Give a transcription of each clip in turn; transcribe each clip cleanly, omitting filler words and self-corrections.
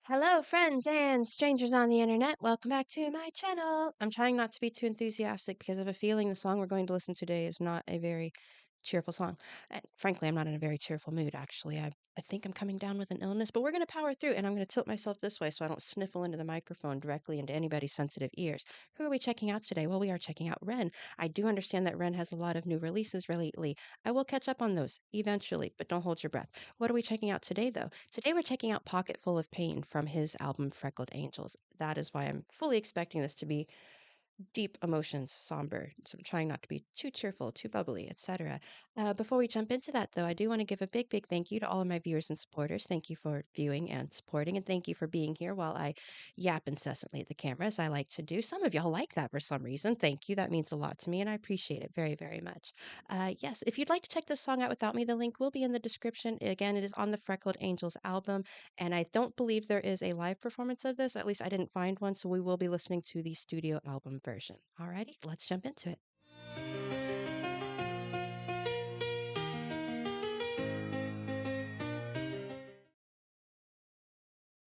Hello, friends and strangers on the internet. Welcome back to my channel. I'm trying not to be too enthusiastic because I have a feeling the song we're going to listen to today is not a very cheerful song. And frankly, I'm not in a very cheerful mood, actually. I think I'm coming down with an illness, but we're going to power through, and I'm going to tilt myself this way so I don't sniffle into the microphone directly into anybody's sensitive ears. Who are we checking out today? Well, we are checking out Ren. I do understand that Ren has a lot of new releases lately. I will catch up on those eventually, but don't hold your breath. What are we checking out today, though? Today we're checking out Pocket Full of Pain from his album Freckled Angels. That is why I'm fully expecting this to be deep emotions, somber. So I'm trying not to be too cheerful, too bubbly, etc. Before we jump into that, though, I do want to give a big, big thank you to all of my viewers and supporters. Thank you for viewing and supporting, and thank you for being here while I yap incessantly at the camera, as I like to do. Some of y'all like that for some reason. Thank you. That means a lot to me, and I appreciate it very, very much. Yes, if you'd like to check this song out without me, the link will be in the description. Again, it is on the Freckled Angels album, and I don't believe there is a live performance of this. At least I didn't find one, so we will be listening to the studio album version. Alrighty, let's jump into it.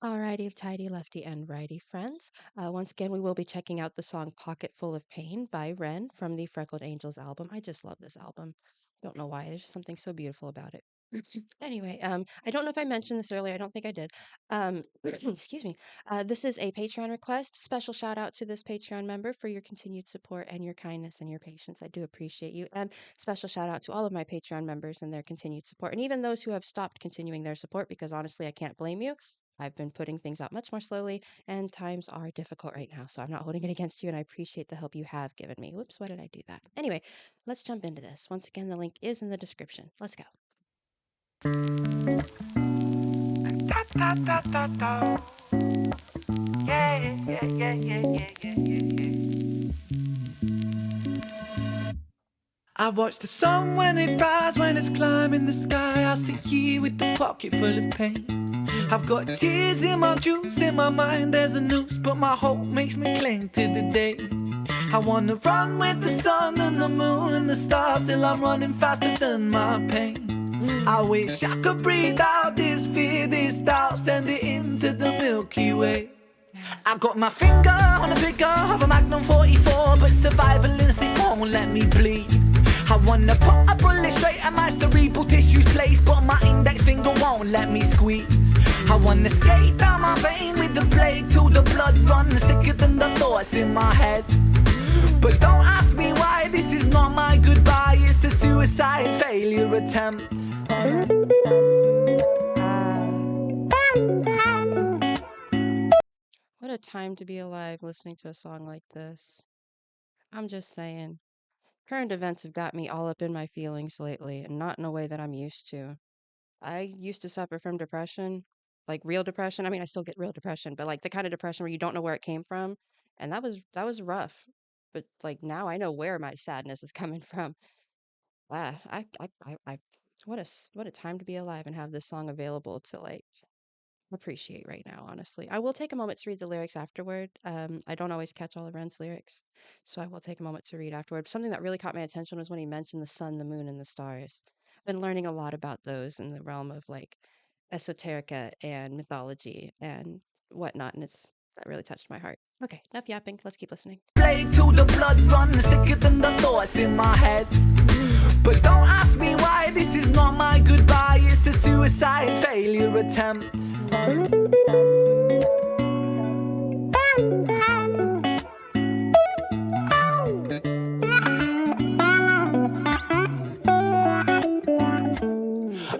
Alrighty, tidy lefty and righty friends. Once again, we will be checking out the song Pocket Full of Pain by Ren from the Freckled Angels album. I just love this album. Don't know why. There's just something so beautiful about it. Anyway, I don't know if I mentioned this earlier. I don't think I did. Excuse me. This is a Patreon request. Special shout out to this Patreon member for your continued support and your kindness and your patience. I do appreciate you. And special shout out to all of my Patreon members and their continued support, and even those who have stopped continuing their support, because honestly, I can't blame you. I've been putting things out much more slowly, and times are difficult right now. So I'm not holding it against you, and I appreciate the help you have given me. Whoops, why did I do that? Anyway, let's jump into this. Once again, the link is in the description. Let's go. Da, da, da, da, da. Yeah, yeah, yeah, yeah, yeah, yeah, yeah. I watch the sun when it rises, when it's climbing the sky. I sit here with the pocket full of pain. I've got tears in my juice, in my mind there's a noose, but my hope makes me cling to the day. I wanna run with the sun and the moon and the stars, till I'm running faster than my pain. I wish I could breathe out this fear, this doubt, send it into the Milky Way. I got my finger on the trigger of a Magnum 44, but survival instinct won't let me bleed. I wanna put a bullet straight at my cerebral tissues place, but my index finger won't let me squeeze. I wanna skate down my vein with the blade till the blood runs thicker than the thoughts in my head. But don't ask me why, this is not my goodbye, it's a suicide failure attempt. What a time to be alive listening to a song like this. I'm just saying. Current events have got me all up in my feelings lately, and not in a way that I'm used to. I used to suffer from depression, like real depression. I mean, I still get real depression, but like the kind of depression where you don't know where it came from, and that was rough. But like now I know where my sadness is coming from. Wow, what a time to be alive and have this song available to like appreciate right now, honestly. I will take a moment to read the lyrics afterward. I don't always catch all of Ren's lyrics, so I will take a moment to read afterward. Something that really caught my attention was when he mentioned the sun, the moon, and the stars. I've been learning a lot about those in the realm of like esoterica and mythology and whatnot, and that really touched my heart. Okay, enough yapping. Let's keep listening. Blade till the blood runs thicker than the thoughts in my head. But don't ask me why, this is not my goodbye, it's a suicide failure attempt.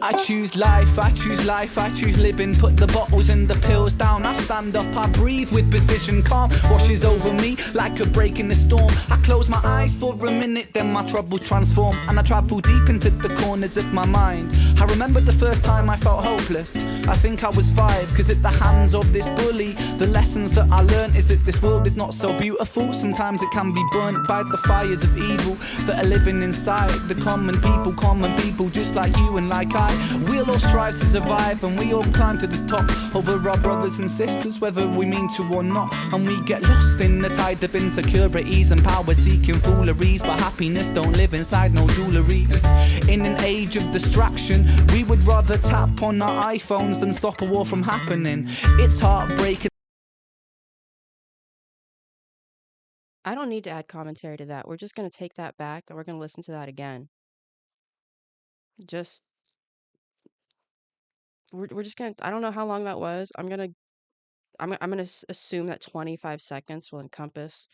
I choose life, I choose life, I choose living. Put the bottles and the pills down, I stand up, I breathe with precision. Calm washes over me like a break in the storm. I close my eyes for a minute, then my troubles transform, and I travel deep into the corners of my mind. I remember the first time I felt hopeless. I think I was 5, cause at the hands of this bully, the lessons that I learned is that this world is not so beautiful. Sometimes it can be burnt by the fires of evil that are living inside the common people just like you and like I. We'll all strive to survive, and we all climb to the top over our brothers and sisters, whether we mean to or not. And we get lost in the tide of insecurities and power seeking fooleries, but happiness don't live inside no jewelleries. In an age of distraction, we would rather tap on our iPhones than stop a war from happening. It's heartbreaking. I don't need to add commentary to that. We're just going to take that back and we're going to listen to that again. Just, we're just going to, I don't know how long that was. I'm going to assume that 25 seconds will encompass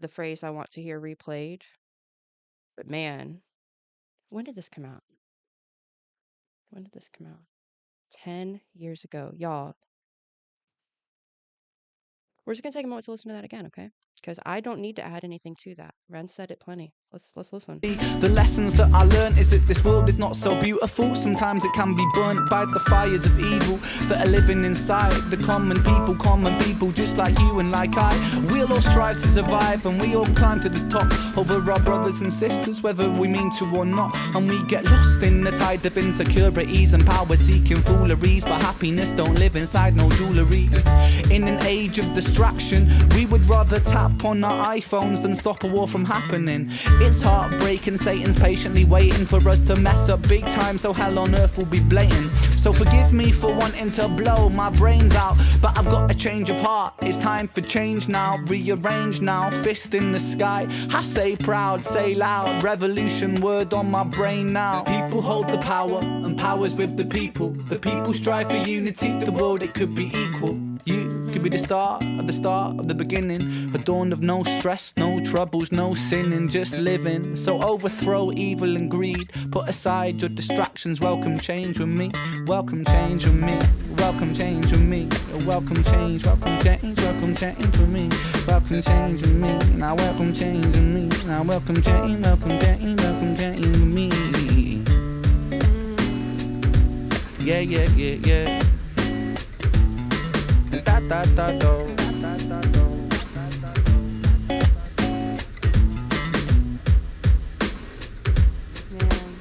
the phrase I want to hear replayed. But man, when did this come out? When did this come out? 10 years ago. Y'all, we're just gonna take a moment to listen to that again, okay? Because I don't need to add anything to that. Ren said it plenty. Let's listen. The lessons that I learned is that this world is not so beautiful. Sometimes it can be burnt by the fires of evil that are living inside the common people just like you and like I. We'll all strive to survive, and we all climb to the top over our brothers and sisters, whether we mean to or not. And we get lost in the tide of insecurities and power seeking fooleries, but happiness don't live inside no jewelleries. In an age of distraction, we would rather tap on our iPhones than stop a war from happening. It's heartbreaking, Satan's patiently waiting for us to mess up big time, so hell on earth will be blatant. So forgive me for wanting to blow my brains out, but I've got a change of heart. It's time for change now, rearrange now, fist in the sky. I say proud, say loud, revolution word on my brain now. People hold the power, and power's with the people. The people strive for unity, the world it could be equal. You could be the start of the beginning, a dawn of no stress, no troubles, no sinning, just living. So overthrow evil and greed, put aside your distractions, welcome change with me, welcome change with me, welcome change with me, welcome change, welcome change, welcome change with me, welcome change with me, now welcome change with me, now welcome change, welcome change, welcome change with me. Yeah, yeah, yeah, yeah. Da da da do. Man,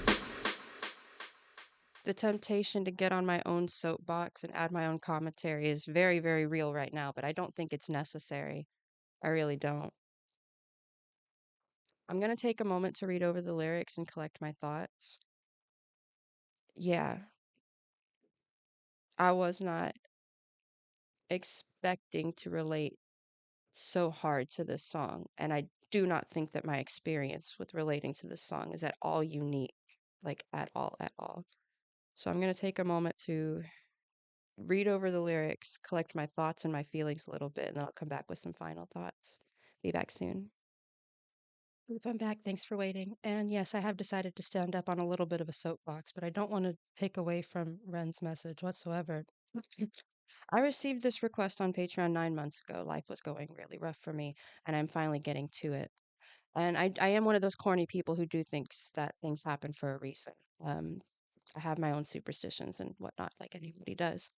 the temptation to get on my own soapbox and add my own commentary is very, very real right now, but I don't think it's necessary. I really don't. I'm gonna take a moment to read over the lyrics and collect my thoughts. Yeah, I was not expecting to relate so hard to this song, and I do not think that my experience with relating to this song is at all unique, like at all, at all. So I'm going to take a moment to read over the lyrics, collect my thoughts and my feelings a little bit, and then I'll come back with some final thoughts. Be back soon. If I'm back, thanks for waiting. And yes, I have decided to stand up on a little bit of a soapbox, but I don't want to take away from Ren's message whatsoever. I received this request on Patreon 9 months ago. Life was going really rough for me, and I'm finally getting to it. And I am one of those corny people who do thinks that things happen for a reason. Um, I have my own superstitions and whatnot, like anybody does.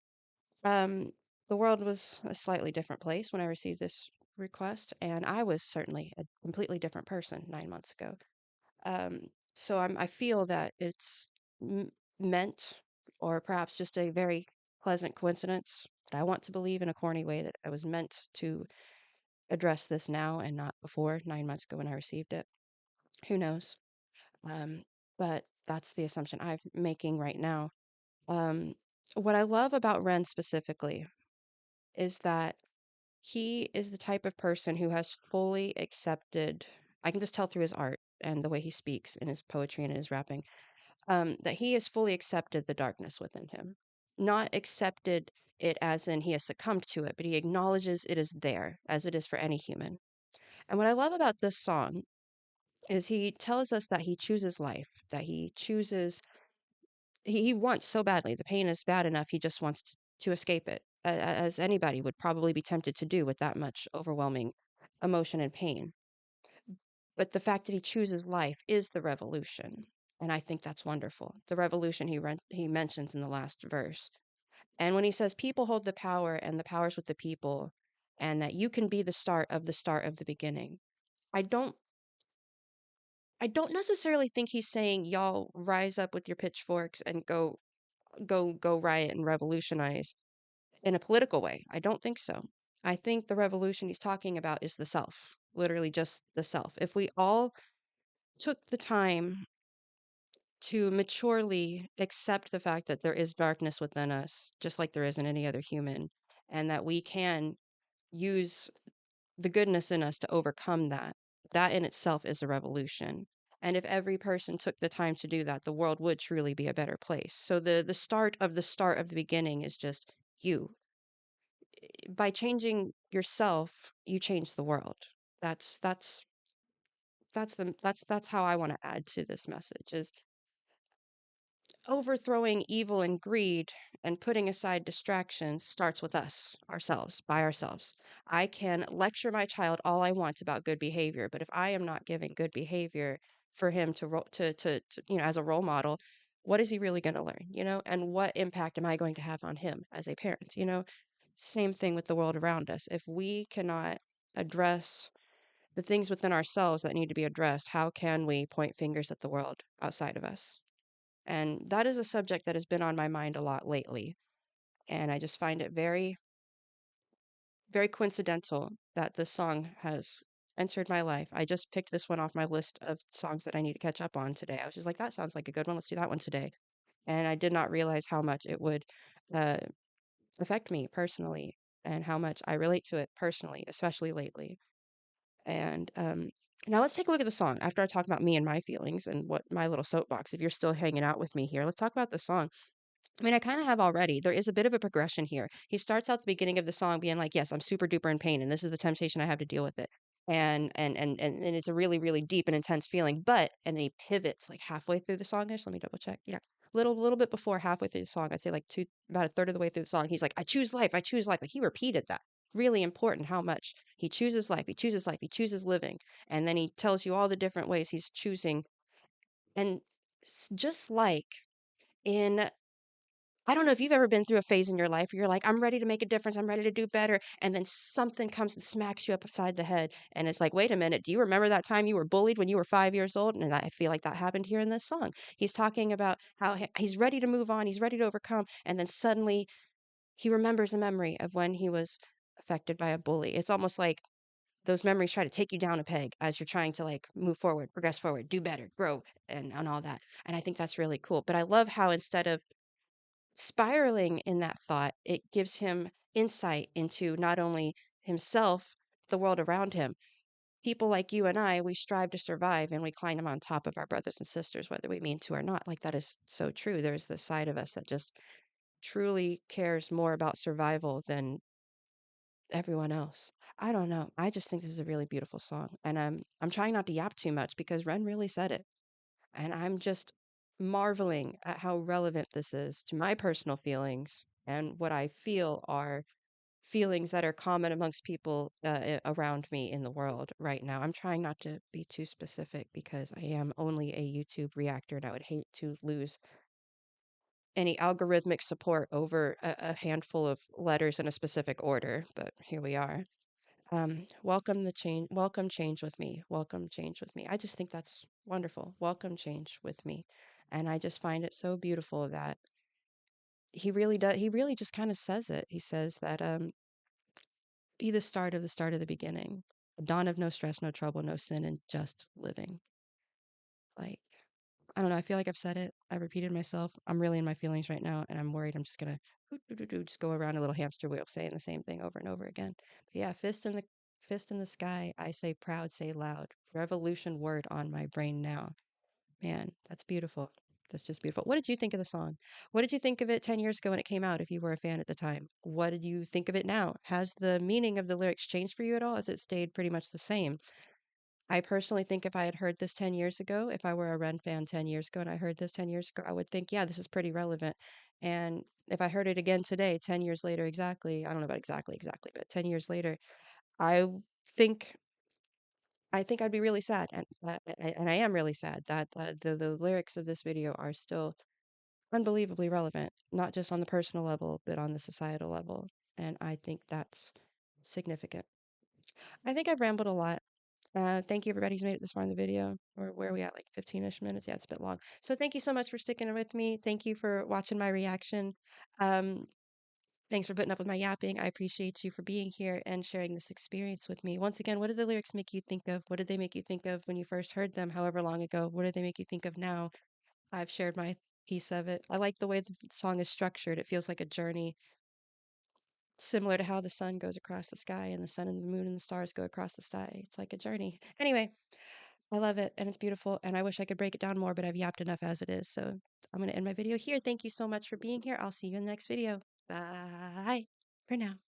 Um, the world was a slightly different place when I received this request, and I was certainly a completely different person 9 months ago. So I feel that it's meant, or perhaps just a very pleasant coincidence, but I want to believe in a corny way that I was meant to address this now and not before 9 months ago when I received it. Who knows? Um, but that's the assumption I'm making right now. Um, what I love about Ren specifically is that he is the type of person who has fully accepted, I can just tell through his art and the way he speaks in his poetry and in his rapping, that he has fully accepted the darkness within him. Not accepted it as in he has succumbed to it, but he acknowledges it is there, as it is for any human. And what I love about this song is he tells us that he chooses life, that he chooses, he wants so badly. The pain is bad enough, he just wants to escape it, as anybody would probably be tempted to do with that much overwhelming emotion and pain. But the fact that he chooses life is the revolution. And I think that's wonderful. The revolution he mentions in the last verse. And when he says people hold the power and the power's with the people, and that you can be the start of the beginning. I don't I don't necessarily think he's saying y'all rise up with your pitchforks and go riot and revolutionize in a political way. I don't think so. I think the revolution he's talking about is the self, literally just the self. If we all took the time to maturely accept the fact that there is darkness within us, just like there is in any other human, and that we can use the goodness in us to overcome that, that in itself is a revolution. And if every person took the time to do that, the world would truly be a better place. So the start of the beginning is just you. By changing yourself, you change the world. That's that's that's how I want to add to this message is overthrowing evil and greed and putting aside distractions starts with us, ourselves, by ourselves. I can lecture my child all I want about good behavior, but if I am not giving good behavior for him to as a role model, what is he really going to learn, And what impact am I going to have on him as a parent, Same thing with the world around us. If we cannot address the things within ourselves that need to be addressed, how can we point fingers at the world outside of us? And that is a subject that has been on my mind a lot lately. And I just find it very, very coincidental that this song has entered my life. I just picked this one off my list of songs that I need to catch up on today. I was just like, that sounds like a good one. Let's do that one today. And I did not realize how much it would uh, affect me personally and how much I relate to it personally, especially lately. And now let's take a look at the song after I talk about me and my feelings and what my little soapbox. If you're still hanging out with me here, let's talk about the song. I mean, I kind of have already. There is a bit of a progression here. He starts out the beginning of the song being like, "Yes, I'm super duper in pain, and this is the temptation I have to deal with it." And it's a really, really deep and intense feeling. But and then he pivots like halfway through the song-ish. Let me double check. Yeah. Little bit before halfway through the song, I'd say like about a third of the way through the song, he's like, I choose life, I choose life. Like he repeated that. Really important how much he chooses life, he chooses life, he chooses living. And then he tells you all the different ways he's choosing. And just like in I don't know if you've ever been through a phase in your life where you're like, I'm ready to make a difference. I'm ready to do better. And then something comes and smacks you upside the head. And it's like, wait a minute. Do you remember that time you were bullied when you were 5 years old? And I feel like that happened here in this song. He's talking about how he's ready to move on. He's ready to overcome. And then suddenly he remembers a memory of when he was affected by a bully. It's almost like those memories try to take you down a peg as you're trying to like move forward, progress forward, do better, grow, and all that. And I think that's really cool. But I love how instead of spiraling in that thought, it gives him insight into not only himself, the world around him. People like you and I, we strive to survive and we climb on top of our brothers and sisters, whether we mean to or not. Like that is so true. There's this side of us that just truly cares more about survival than everyone else. I don't know. I just think this is a really beautiful song. And I'm trying not to yap too much because Ren really said it. And I'm just marveling at how relevant this is to my personal feelings and what I feel are feelings that are common amongst people around me in the world right now. I'm trying not to be too specific because I am only a YouTube reactor and I would hate to lose any algorithmic support over a handful of letters in a specific order, but here we are. Welcome the change. Welcome change with me. Welcome change with me. I just think that's wonderful. Welcome change with me. And I just find it so beautiful that he really does. He really just kind of says it. He says that, be the start of the beginning, a dawn of no stress, no trouble, no sin, and just living. Like, I don't know. I feel like I've said it. I've repeated myself. I'm really in my feelings right now, and I'm worried I'm just gonna just go around a little hamster wheel saying the same thing over and over again. But yeah, fist in the sky. I say proud, say loud. Revolution word on my brain now. Man, that's beautiful. That's just beautiful. What did you think of the song? What did you think of it 10 years ago when it came out, if you were a fan at the time? What did you think of it now? Has the meaning of the lyrics changed for you at all? Has it stayed pretty much the same? I personally think if I had heard this 10 years ago, if I were a Ren fan 10 years ago and I heard this 10 years ago, I would think, yeah, this is pretty relevant. And if I heard it again today, 10 years later, exactly, I don't know about exactly, but 10 years later, I think I think I'd be really sad, and I am really sad that the lyrics of this video are still unbelievably relevant, not just on the personal level, but on the societal level. And I think that's significant. I think I've rambled a lot. Thank you everybody who's made it this far in the video. Or where are we at? Like 15-ish minutes? Yeah, it's a bit long. So thank you so much for sticking with me. Thank you for watching my reaction. Um, Thanks for putting up with my yapping. I appreciate you for being here and sharing this experience with me. Once again, what did the lyrics make you think of? What did they make you think of when you first heard them, however long ago? What did they make you think of now? I've shared my piece of it. I like the way the song is structured. It feels like a journey, similar to how the sun goes across the sky and the sun and the moon and the stars go across the sky. It's like a journey. Anyway, I love it and it's beautiful. And I wish I could break it down more, but I've yapped enough as it is. So I'm going to end my video here. Thank you so much for being here. I'll see you in the next video. Bye for now.